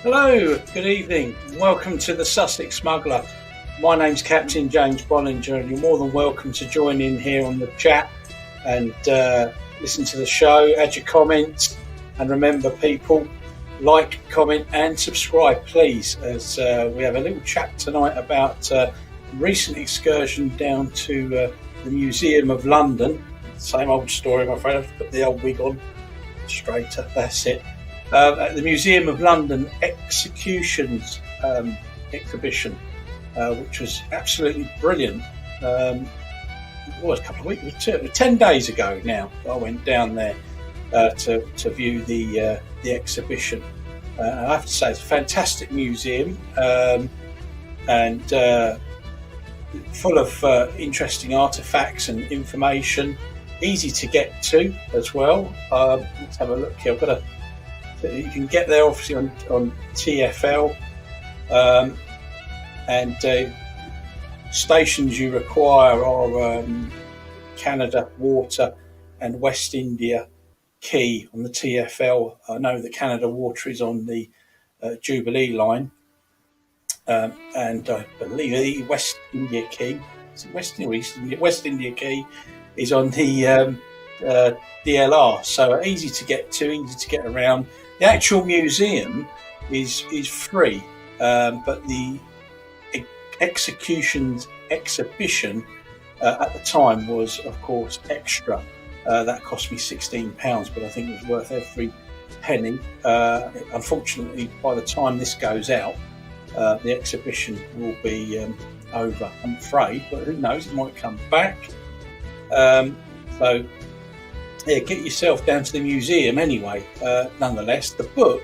Hello, good evening. Welcome to the Sussex Smuggler. My name's Captain James Bollinger, and you're more than welcome to join in here on the chat and listen to the show, add your comments, and remember, people, like, comment, and subscribe, please, as we have a little chat tonight about a recent excursion down to the Museum of London. Same old story, my friend. I've put the old wig on straighter, that's it. At the Museum of London Executions exhibition, which was absolutely brilliant. It was a couple of weeks, 10 days ago now. I went down there to view the exhibition. I have to say, it's a fantastic museum and full of interesting artefacts and information. Easy to get to as well. Let's have a look here. You can get there obviously on TfL, and stations you require are Canada Water and West India Quay on the TfL. I know that Canada Water is on the Jubilee line, and I believe the West India Quay, West India Quay is on the DLR, so easy to get to, easy to get around. The actual museum is free, but the executions exhibition at the time was, of course, extra. That cost me £16, but I think it was worth every penny. Unfortunately, by the time this goes out, the exhibition will be over, I'm afraid, but who knows, it might come back. So yeah, get yourself down to the museum anyway. Nonetheless, the book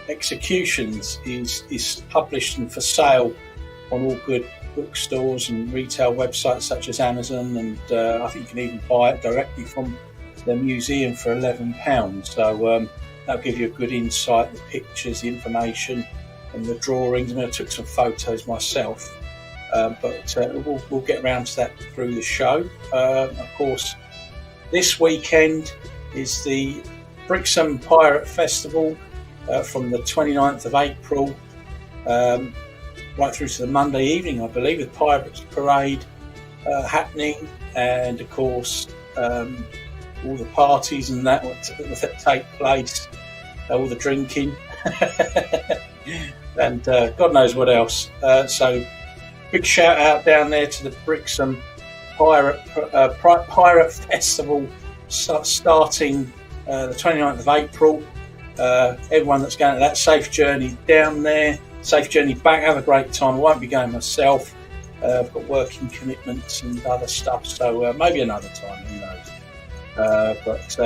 Executions is published and for sale on all good bookstores and retail websites such as Amazon, and I think you can even buy it directly from the museum for £11. So that'll give you a good insight, the pictures, the information, and the drawings. I mean, I took some photos myself, but we'll get around to that through the show. Of course, this weekend is the Brixham Pirate Festival from the 29th of April right through to the Monday evening, I believe, with Pirates Parade happening, and of course all the parties and that take place, all the drinking and God knows what else. So big shout out down there to the Brixham Pirate Festival starting the 29th of April. Everyone that's going to that, safe journey down there, safe journey back, have a great time. I won't be going myself. I've got working commitments and other stuff, so maybe another time, who knows. But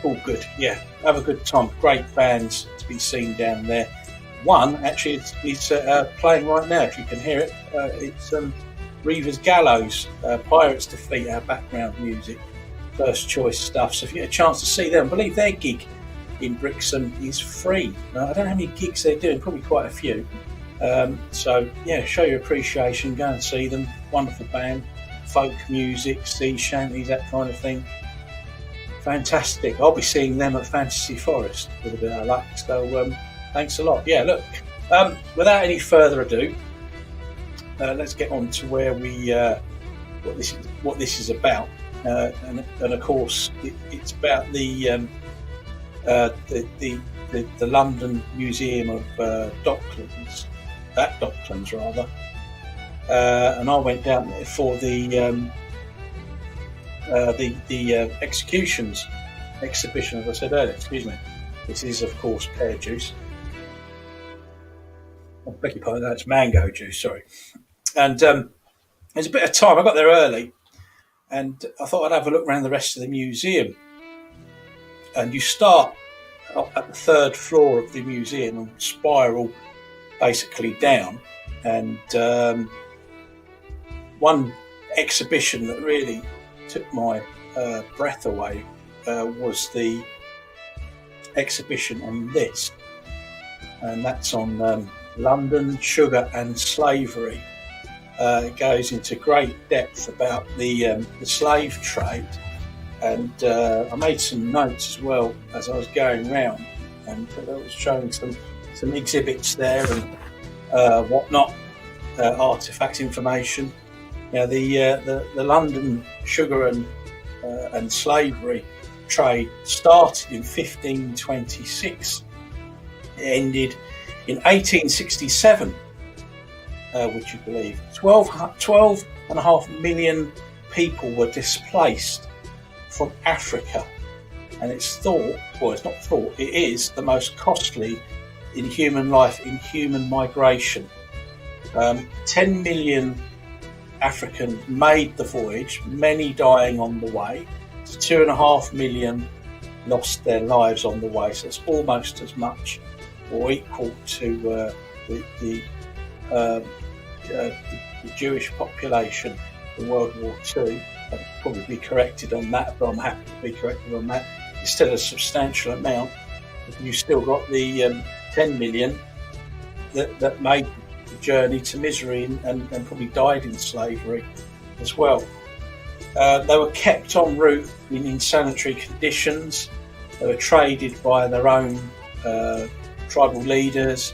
all good, yeah, have a good time. Great bands to be seen down there. One actually is playing right now, if you can hear it. It's Reaver's Gallows, Pirates Defeat, our background music, first choice stuff. So if you get a chance to see them, I believe their gig in Brixham is free. I don't know how many gigs they're doing, probably quite a few. So yeah, show your appreciation, go and see them. Wonderful band, folk music, sea shanties, that kind of thing. Fantastic. I'll be seeing them at Fantasy Forest with a bit of luck. So thanks a lot. Yeah, look, without any further ado, let's get on to where we what this is about, and of course it's about the London Museum of Docklands, rather, and I went down there for the executions exhibition, as I said earlier. Excuse me. This is, of course, pear juice. I beg your pardon, that's mango juice. Sorry. And there's a bit of time. I got there early, and I thought I'd have a look around the rest of the museum. And you start up at the third floor of the museum and spiral basically down. And one exhibition that really took my breath away was the exhibition on this, and that's on London, Sugar and Slavery. It goes into great depth about the slave trade, and I made some notes as well as I was going round, and I was showing some some exhibits there and whatnot, artifacts, information. The London sugar and slavery trade started in 1526. It ended in 1867. Would you believe? 12.5 million people were displaced from Africa, and it's thought, well, it's not thought, it is the most costly in human life, in human migration. 10 million Africans made the voyage, many dying on the way. 2.5 million lost their lives on the way, so it's almost as much or equal to the Jewish population in World War II. I'd probably be corrected on that, but I'm happy to be corrected on that. It's still a substantial amount. You've still got the 10 million that made the journey to misery and probably died in slavery as well. They were kept en route in insanitary conditions. They were traded by their own tribal leaders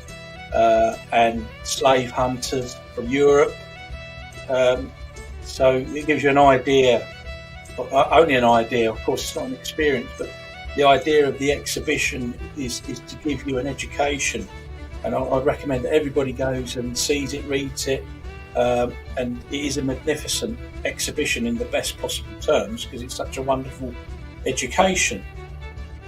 and slave hunters from Europe. So it gives you an idea, only an idea, of course it's not an experience, but the idea of the exhibition is to give you an education. And I'd recommend that everybody goes and sees it, reads it, and it is a magnificent exhibition in the best possible terms because it's such a wonderful education.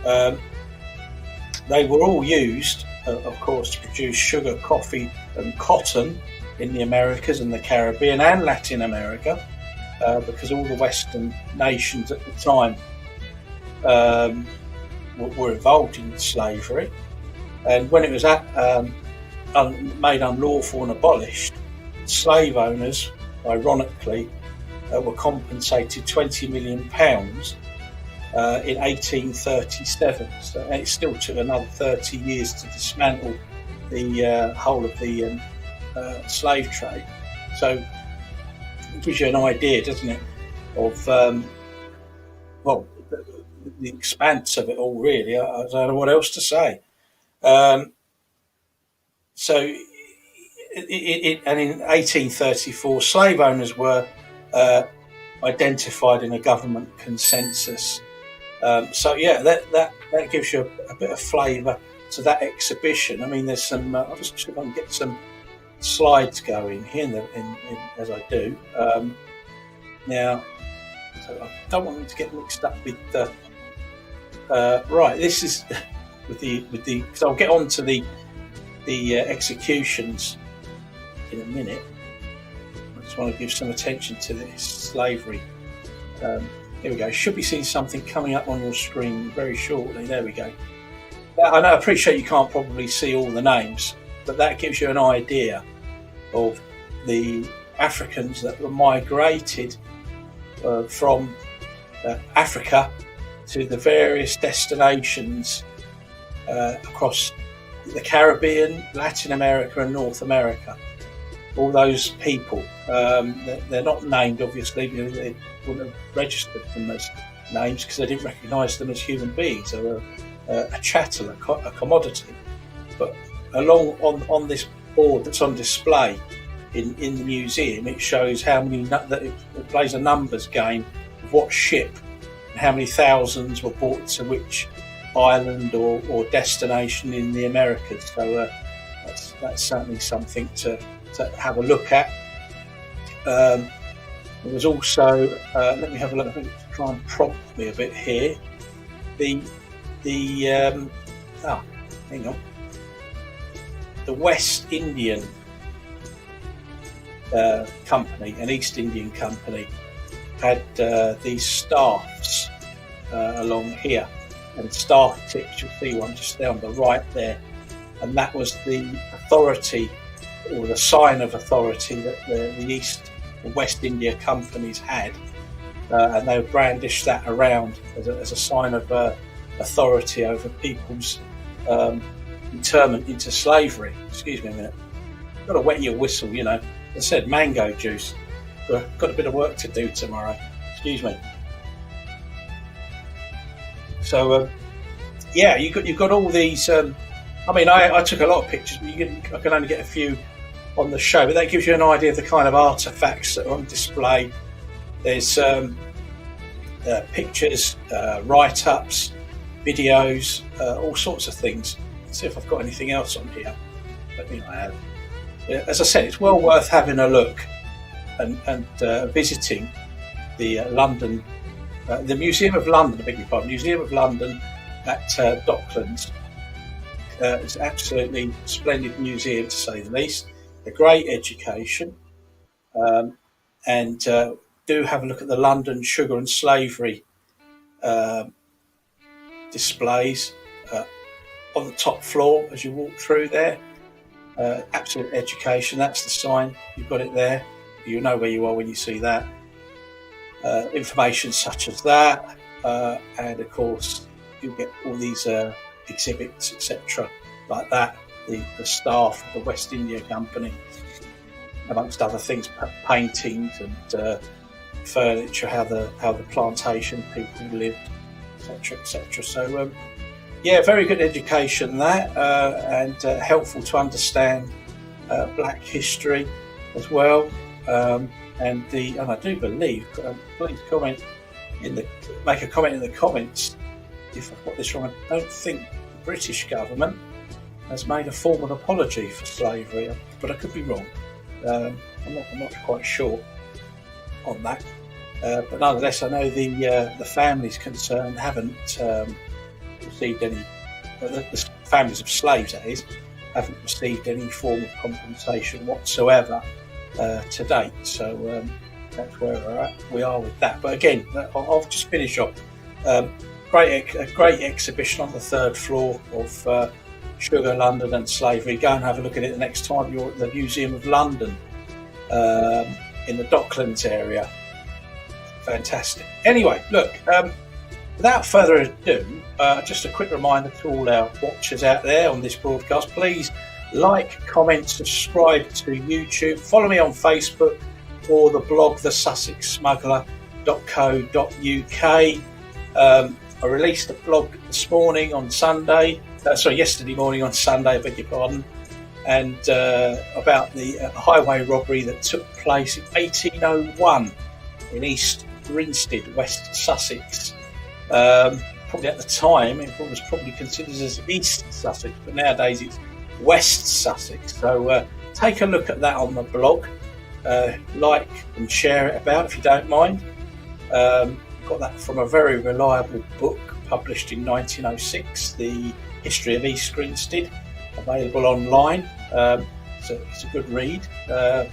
They were all used, of course, to produce sugar, coffee and cotton in the Americas and the Caribbean and Latin America, because all the Western nations at the time were involved in slavery. And when it was made unlawful and abolished, slave owners, ironically, were compensated £20 million in 1837. So it still took another 30 years to dismantle the whole of the slave trade. So it gives you an idea, doesn't it, of the expanse of it all, really. I don't know what else to say. So in 1834, slave owners were identified in a government consensus. That gives you a bit of flavour to that exhibition. I mean, there's some. I'll just see if I can get some slides going here as I do. Now, so I don't want them to get mixed up with the. Right, this is with the. So I'll get on to the executions in a minute. I just want to give some attention to this slavery. Here we go. Should be seeing something coming up on your screen very shortly. There we go. I know, I appreciate you can't probably see all the names, but that gives you an idea of the Africans that were migrated from Africa to the various destinations across the Caribbean, Latin America and North America. All those people, they're not named obviously because they wouldn't have registered them as names because they didn't recognise them as human beings. They were a chattel, a commodity. But along on this board that's on display in the museum, it shows how many, that it plays a numbers game of what ship and how many thousands were brought to which island or destination in the Americas. So that's certainly something to have a look at. There was also, let me have a look, I think to try and prompt me a bit here, hang on, the West Indian Company, an East Indian Company, had these staffs along here, and staff tips, you'll see one just down the right there, and that was the authority or the sign of authority that the West India companies had, and they would brandish that around as a sign of authority over people's internment into slavery. Excuse me a minute. Got to wet your whistle, you know. As I said, mango juice. Got a bit of work to do tomorrow. Excuse me. So you've got all these I mean, I took a lot of pictures, but I can only get a few on the show. But that gives you an idea of the kind of artefacts that are on display. There's pictures, write-ups, videos, all sorts of things. Let's see if I've got anything else on here. I think I have. As I said, it's well worth having a look and visiting the London, the Museum of London. I beg your pardon, Museum of London at Docklands. It's an absolutely splendid museum, to say the least. A great education, and do have a look at the London sugar and slavery displays on the top floor as you walk through there. Absolute education, that's the sign, you've got it there, you know where you are when you see that. Information such as that, and of course you'll get all these exhibits, etc., like that. The staff of the West India Company, amongst other things, paintings and furniture, how the plantation people lived, etc., etc. So yeah, very good education that, and helpful to understand Black history as well. And I do believe, please make a comment in the comments if I've got this wrong. I don't think the British government has made a formal apology for slavery, but I could be wrong. I'm not quite sure on that. But nonetheless, I know the families concerned haven't received any. The families of slaves, that is, haven't received any form of compensation whatsoever to date. So that's where we are with that. But again, I'll just finish off. A great exhibition on the third floor of Sugar, London and Slavery. Go and have a look at it the next time you're at the Museum of London in the Docklands area. Fantastic. Anyway, look, without further ado, just a quick reminder to all our watchers out there on this broadcast, please like, comment, subscribe to YouTube, follow me on Facebook or the blog thesussexsmuggler.co.uk. I released a blog this morning on yesterday morning on Sunday, I beg your pardon, and about the highway robbery that took place in 1801 in East Grinstead, West Sussex. Probably at the time it was probably considered as East Sussex, but nowadays it's West Sussex. So take a look at that on the blog, like and share it about if you don't mind. Got that from a very reliable book published in 1906, The History of East Grinstead, available online. It's a good read. That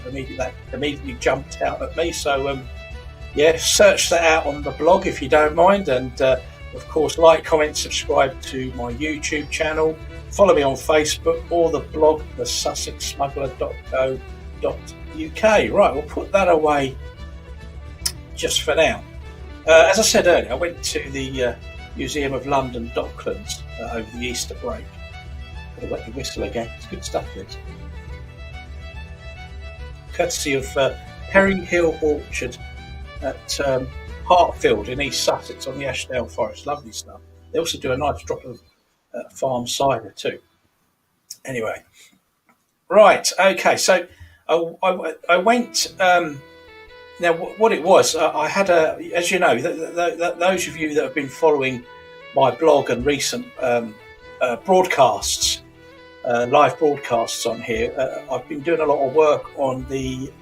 immediately jumped out at me. So yeah, search that out on the blog if you don't mind, and of course like, comment, subscribe to my YouTube channel, follow me on Facebook or the blog thesussexsmuggler.co.uk. Right, we'll put that away just for now. As I said earlier, I went to the Museum of London Docklands over the Easter break. I'll wet the whistle again, it's good stuff this. Courtesy of Perry Hill Orchard at Hartfield in East Sussex on the Ashdale Forest. Lovely stuff. They also do a nice drop of farm cider too. Anyway, right, okay, so I went. Now, what it was, I had as you know, those of you that have been following my blog and recent broadcasts, live broadcasts on here, I've been doing a lot of work on the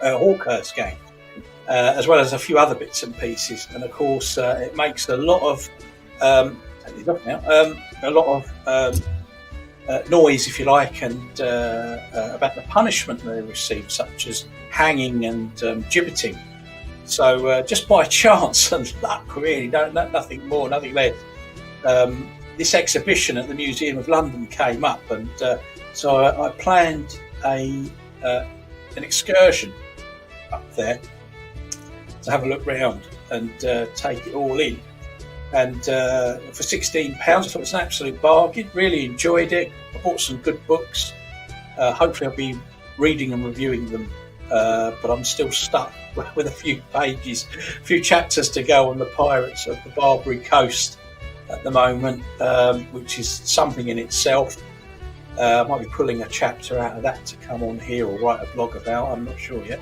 Hawkhurst gang. As well as a few other bits and pieces, and of course it makes a lot of noise, if you like, and about the punishment they receive, such as hanging and gibbeting. So just by chance and luck, really, nothing more, nothing less, this exhibition at the Museum of London came up, and so I planned an excursion up there to have a look round and take it all in. And for £16, I thought it was an absolute bargain. Really enjoyed it. I bought some good books. Hopefully I'll be reading and reviewing them, but I'm still stuck with a few chapters to go on the pirates of the Barbary Coast at the moment, which is something in itself. I might be pulling a chapter out of that to come on here or write a blog about. I'm not sure yet.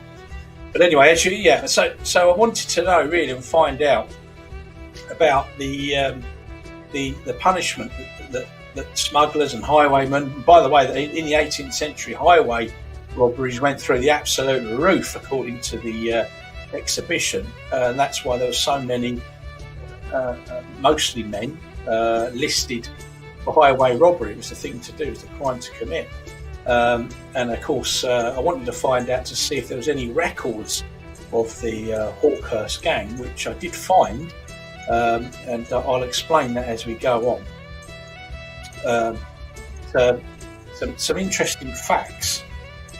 But anyway, so I wanted to know really and find out about the punishment that smugglers and highwaymen. By the way, in the 18th century, highway robberies went through the absolute roof, according to the exhibition, and that's why there were so many, mostly men, listed for highway robbery. It was the thing to do, it was the crime to commit. And of course, I wanted to find out to see if there was any records of the Hawkhurst gang, which I did find, and I'll explain that as we go on. Some interesting facts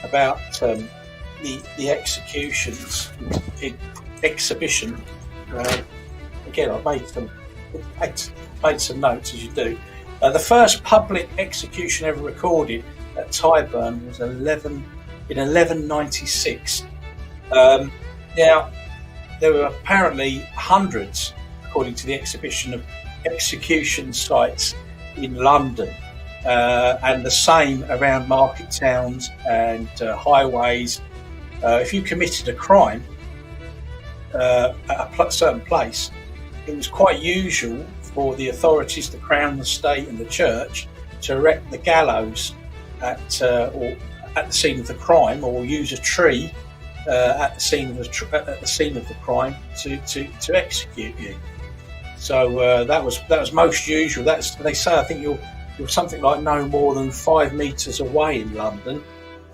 about the executions exhibition. Again, I've made some notes, as you do. The first public execution ever recorded at Tyburn was in 1196. Now, there were apparently hundreds, according to the exhibition, of execution sites in London, and the same around market towns and highways. If you committed a crime at a certain place, it was quite usual for the authorities, the Crown, the State, and the Church to erect the gallows at the scene of the crime, or use a tree at the scene of the crime to execute you. So that was most usual. They say, I think you're something like no more than 5 metres away in London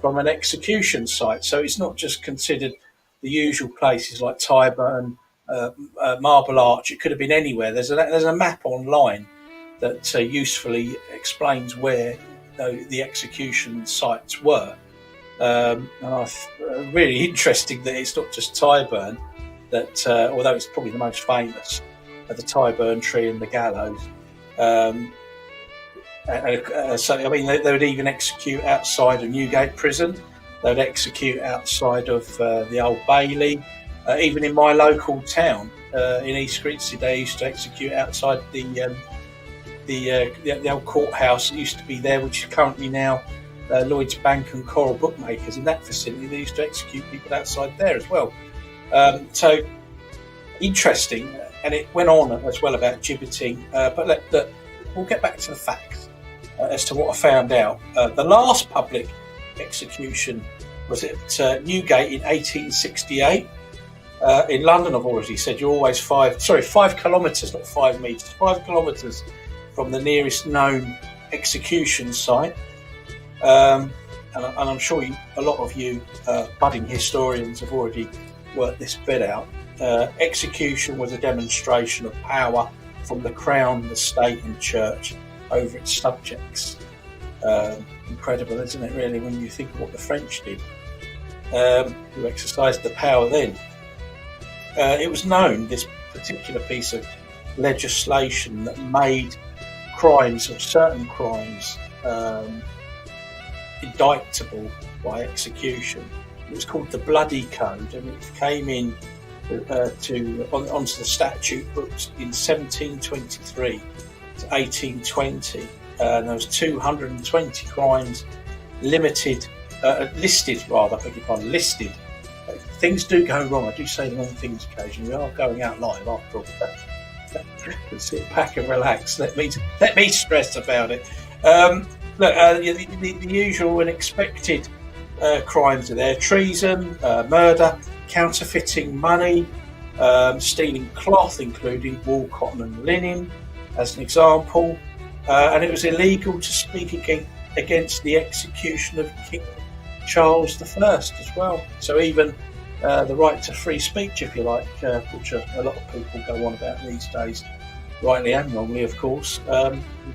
from an execution site. So it's not just considered the usual places like Tyburn, Marble Arch. It could have been anywhere. There's a map online that usefully explains where the execution sites were. And really interesting that it's not just Tyburn, that although it's probably the most famous, the Tyburn tree and the gallows. So I mean, they would even execute outside of Newgate Prison. They'd execute outside of the Old Bailey. Even in my local town, in East Grinstead, they used to execute outside the old courthouse that used to be there, which is currently now Lloyd's Bank and Coral Bookmakers. In that facility, they used to execute people outside there as well. So interesting, and it went on as well about gibbeting. But we'll get back to the facts as to what I found out. The last public execution was at Newgate in 1868. In London, I've already said, you're always 5 kilometres, not 5 metres, 5 kilometres from the nearest known execution site. And I'm sure a lot of you budding historians have already worked this bit out. Execution was a demonstration of power from the Crown, the State and Church over its subjects. Incredible, isn't it, really, when you think of what the French did, who exercised the power then. It was known, this particular piece of legislation, that made certain crimes indictable by execution. It was called the Bloody Code, and it came in onto the statute books in 1723 to 1820. And there was 220 crimes listed. Things do go wrong. I do say the wrong things occasionally. We are going out live after all. Sit back and relax. Let me stress about it. The usual and expected crimes are there: treason, murder, counterfeiting money, stealing cloth, including wool, cotton, and linen, as an example. And it was illegal to speak against the execution of King Charles I as well. So even the right to free speech, if you like, which a lot of people go on about these days, rightly and wrongly, of course,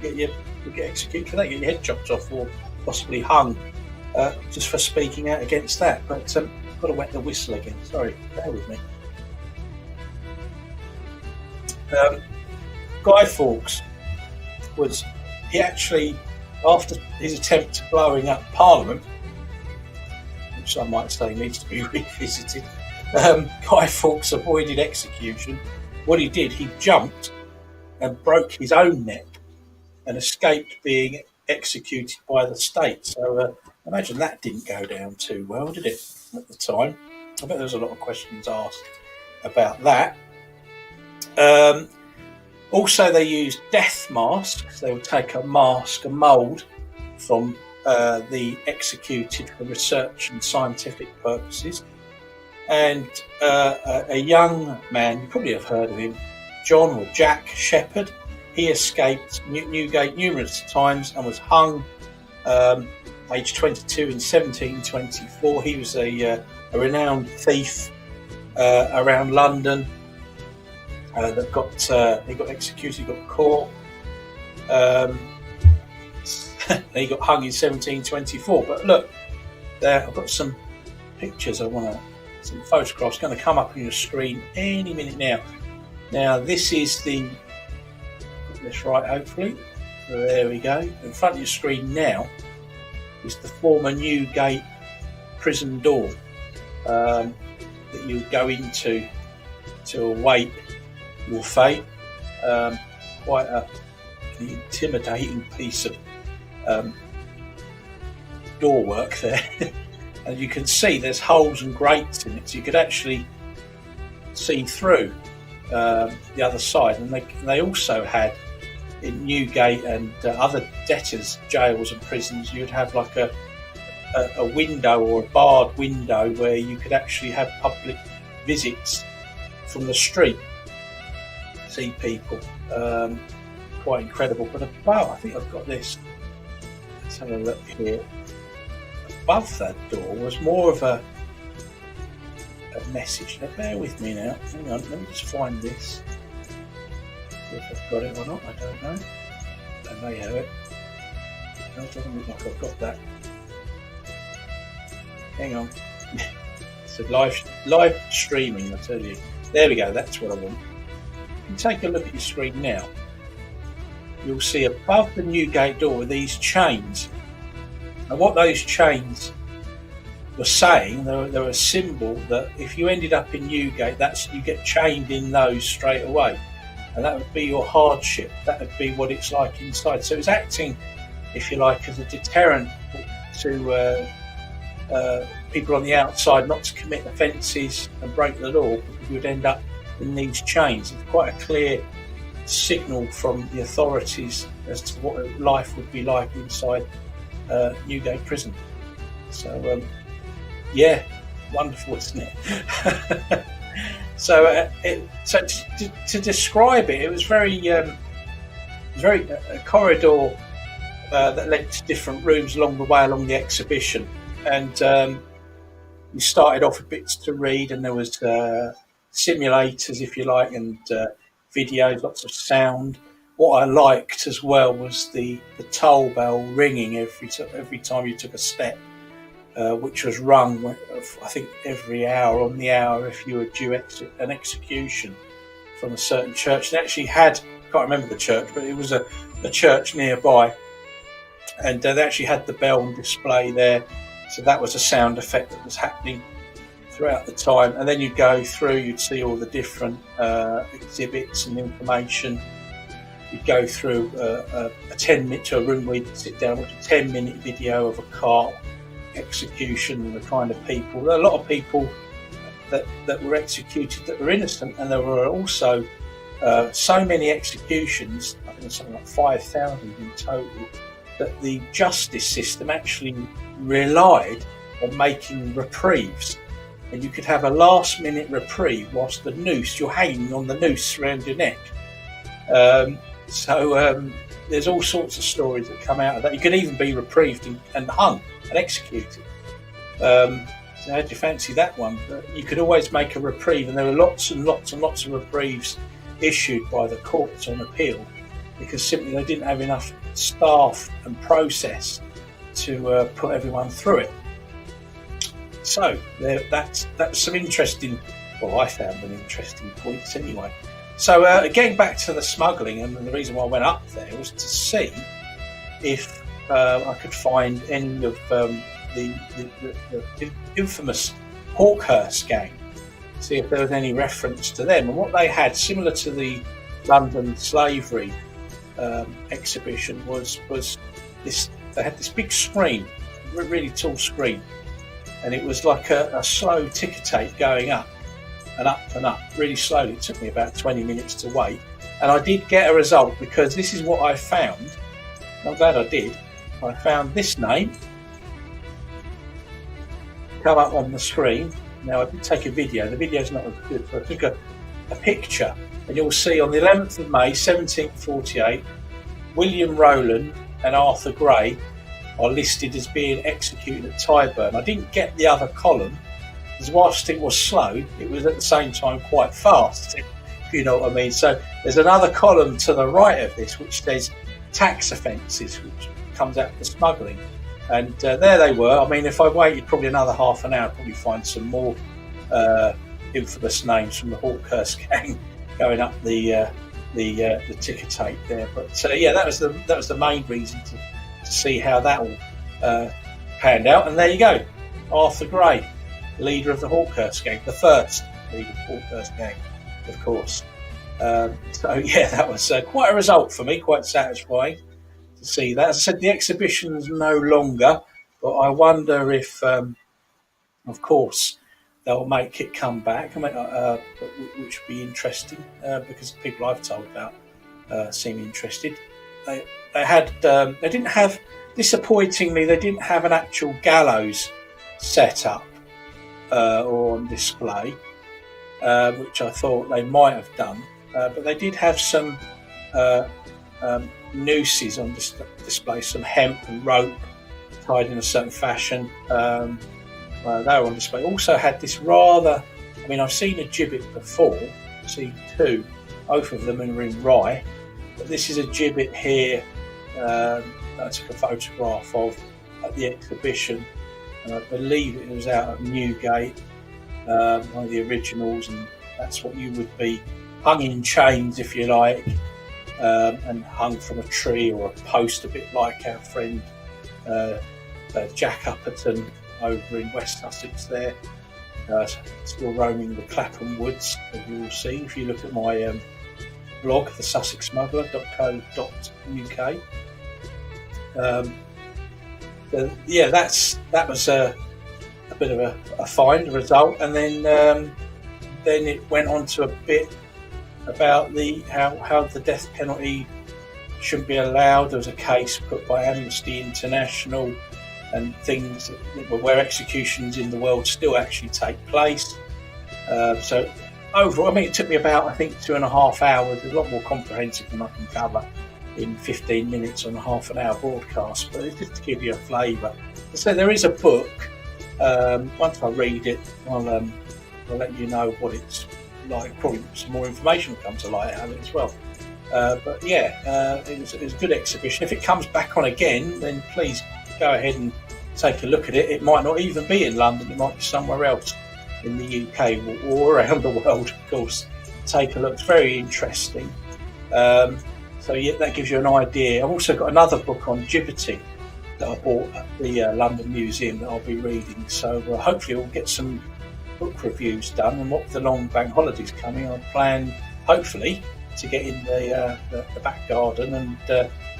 you get executed for that, get your head chopped off or possibly hung just for speaking out against that. But I've got to wet the whistle again. Sorry, bear with me. Guy Fawkes he actually, after his attempt at blowing up Parliament, which I might say needs to be revisited, Guy Fawkes avoided execution. What he did, he jumped and broke his own neck and escaped being executed by the state. So imagine that didn't go down too well, did it, at the time? I bet there was a lot of questions asked about that. Also, they used death masks. They would take a mask, a mould from the executed for research and scientific purposes. And a young man, you probably have heard of him, John or Jack Shepherd. He escaped Newgate numerous times and was hung age 22 in 1724. He was a renowned thief around London that he got executed, got caught. He got hung in 1724. But look, there I've got some pictures. Some photographs going to come up on your screen any minute now. Now this is got this right, hopefully. So there we go. In front of your screen now is the former Newgate prison door that you would go into to await your fate. Quite an intimidating piece of door work there. And you can see there's holes and grates in it, so you could actually see through the other side. And they also had in Newgate and other debtors' jails and prisons, you'd have like a window or a barred window where you could actually have public visits from the street, see people. Quite incredible. But above, I think I've got this. Let's have a look here. Above that door was more of a message. Now bear with me now. Hang on, let me just find this. See if I've got it or not. I don't know. I may have it. No, it doesn't look like I've got that. Hang on. It's a live streaming, I tell you. There we go. That's what I want. You take a look at your screen now. You'll see above the Newgate door these chains. And what those chains were saying, they were a symbol that if you ended up in Newgate, you get chained in those straight away. And that would be your hardship. That would be what it's like inside. So it was acting, if you like, as a deterrent to people on the outside not to commit offences and break the law, because you would end up in these chains. It's quite a clear signal from the authorities as to what life would be like inside Newgate prison. So yeah, wonderful, isn't it? So to describe it, it was very a corridor that led to different rooms along the way along the exhibition, and we started off with bits to read, and there was simulators, if you like, and videos, lots of sound. What I liked as well was the toll bell ringing every time you took a step, which was rung, I think, every hour on the hour if you were due an execution from a certain church. They actually had, I can't remember the church, but it was a church nearby, and they actually had the bell on display there. So that was a sound effect that was happening throughout the time. And then you'd go through, you'd see all the different exhibits and information. You'd go through a 10-minute to a room where you could sit down, watch a 10-minute video of a cart execution and the kind of people. There are a lot of people that were executed that were innocent, and there were also so many executions, I think it was something like 5,000 in total, that the justice system actually relied on making reprieves. And you could have a last-minute reprieve whilst you're hanging on the noose around your neck. So there's all sorts of stories that come out of that. You could even be reprieved and hung and executed. So how do you fancy that one? But you could always make a reprieve, and there were lots and lots and lots of reprieves issued by the courts on appeal, because simply they didn't have enough staff and process to put everyone through it. So that's some interesting, well, I found them interesting points anyway. So getting back to the smuggling, and the reason why I went up there was to see if I could find any of the infamous Hawkhurst gang, see if there was any reference to them. And what they had, similar to the London slavery exhibition was this. They had this big screen, really tall screen, and it was like a slow ticker tape going up and up and up really slowly. It took me about 20 minutes to wait, and I did get a result, because this is what I found. I'm glad I did. I found this name come up on the screen. Now, I did take a video. The video's not as good, so I took a picture, and you'll see on the 11th of May 1748, William Rowland and Arthur Gray are listed as being executed at Tyburn. I didn't get the other column, because whilst it was slow, it was at the same time quite fast, if you know what I mean. So there's another column to the right of this which says tax offences, which comes out for smuggling. And there they were. I mean, if I waited probably another half an hour, I'd probably find some more infamous names from the Hawkhurst gang going up the ticker tape there. But yeah, that was the main reason to see how that all panned out. And there you go, Arthur Gray, leader of the Hawkhurst gang, the first leader of the Hawkhurst gang, of course. So yeah, that was quite a result for me, quite satisfying to see that. As I said, the exhibition's no longer, but I wonder if, of course, they'll make it come back, which would be interesting, because the people I've told about seem interested. They didn't have, disappointingly, they didn't have an actual gallows set up or on display, which I thought they might have done, but they did have some nooses on display, some hemp and rope tied in a certain fashion. They were on display. Also had this rather, I mean, I've seen a gibbet before, I've seen two, both of them are in Rye, but this is a gibbet here that I took a photograph of at the exhibition, and I believe it was out at Newgate, one of the originals, and that's what you would be hung in chains, if you like, and hung from a tree or a post, a bit like our friend Jack Upperton over in West Sussex there, still roaming the Clapham Woods, as you will see if you look at my blog, thesussexsmuggler.co.uk. Yeah, that was a bit of a find, a result, and then it went on to a bit about how the death penalty shouldn't be allowed. There was a case put by Amnesty International and things where executions in the world still actually take place. So overall, I mean, it took me about, I think, 2.5 hours. It's a lot more comprehensive than I can cover in 15 minutes on a half an hour broadcast, but it's just to give you a flavour. So there is a book. Once I read it, I'll let you know what it's like. Probably some more information will come to light out of it as well. But yeah, it was a good exhibition. If it comes back on again, then please go ahead and take a look at it. It might not even be in London, it might be somewhere else in the UK or around the world, of course. Take a look, it's very interesting. So yeah, that gives you an idea. I've also got another book on gibbeting that I bought at the London Museum that I'll be reading. So hopefully we'll get some book reviews done, and what with the long bank holidays coming, I plan hopefully to get in the back garden and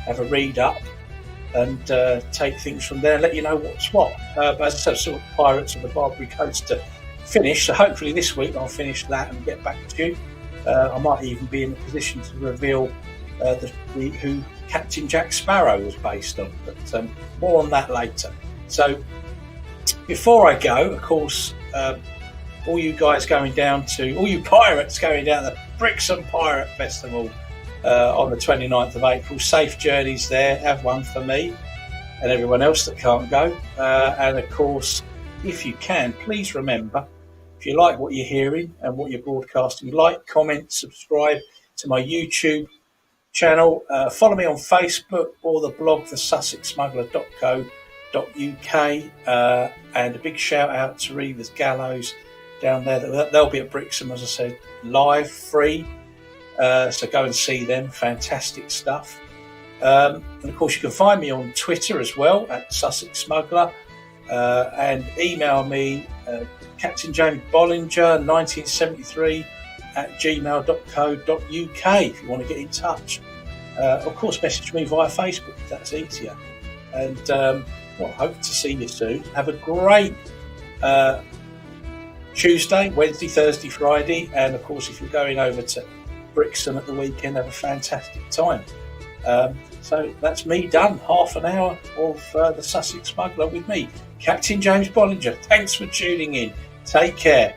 have a read up and take things from there and let you know what's what. But as I said, sort of Pirates of the Barbary Coast to finish, so hopefully this week I'll finish that and get back to you. I might even be in a position to reveal who Captain Jack Sparrow was based on, but more on that later. So before I go, of course, all you pirates going down to the Brixham Pirate Festival on the 29th of April. Safe journeys there, have one for me and everyone else that can't go. And of course, if you can, please remember, if you like what you're hearing and what you're broadcasting, like, comment, subscribe to my YouTube channel, follow me on Facebook or the blog, thesussexsmuggler.co.uk, and a big shout out to Reeva's Gallows down there. They'll be at Brixham, as I said, live, free, so go and see them. Fantastic stuff. And of course you can find me on Twitter as well at Sussex Smuggler, and email me Captain James Bollinger 1973 sussex.gmail.co.uk if you want to get in touch. Of course, message me via Facebook if that's easier. And hope to see you soon. Have a great Tuesday, Wednesday, Thursday, Friday, and of course, if you're going over to Brixton at the weekend, have a fantastic time. So that's me done. Half an hour of the Sussex Smuggler with me, Captain James Bollinger. Thanks for tuning in. Take care.